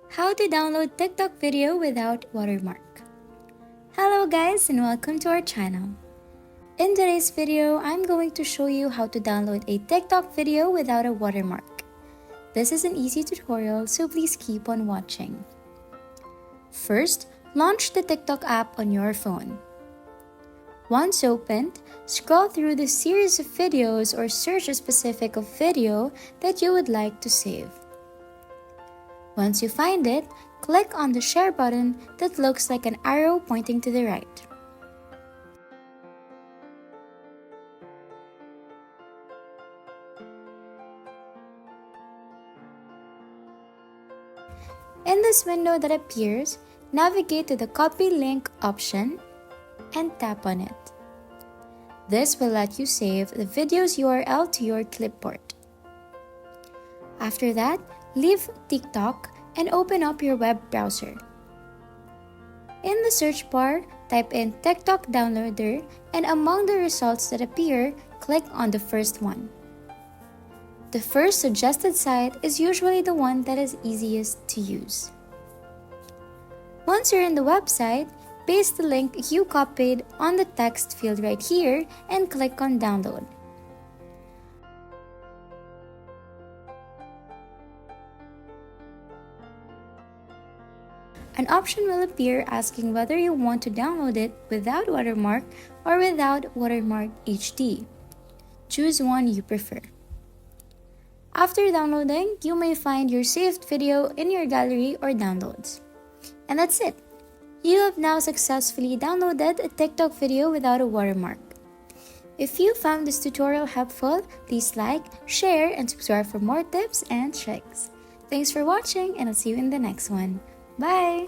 How to download TikTok video without watermark. Hello guys and welcome to our channel. In today's video, I'm going to show you how to download a TikTok video without a watermark. This is an easy tutorial, so please keep on watching. First, launch the TikTok app on your phone. Once opened, scroll through the series of videos or search a specific video that you would like to save. Once you find it, click on the share button that looks like an arrow pointing to the right. In this window that appears, navigate to the copy link option and tap on it. This will let you save the video's URL to your clipboard. After that, leave TikTok and open up your web browser. In the search bar, type in TikTok downloader, and among the results that appear, click on the first one. The first suggested site is usually the one that is easiest to use. Once you're in the website, paste the link you copied on the text field right here and click on download. An option will appear asking whether you want to download it without watermark or without watermark HD. Choose one you prefer. After downloading, you may find your saved video in your gallery or downloads. And that's it! You have now successfully downloaded a TikTok video without a watermark. If you found this tutorial helpful, please like, share, and subscribe for more tips and tricks. Thanks for watching, and I'll see you in the next one. Bye!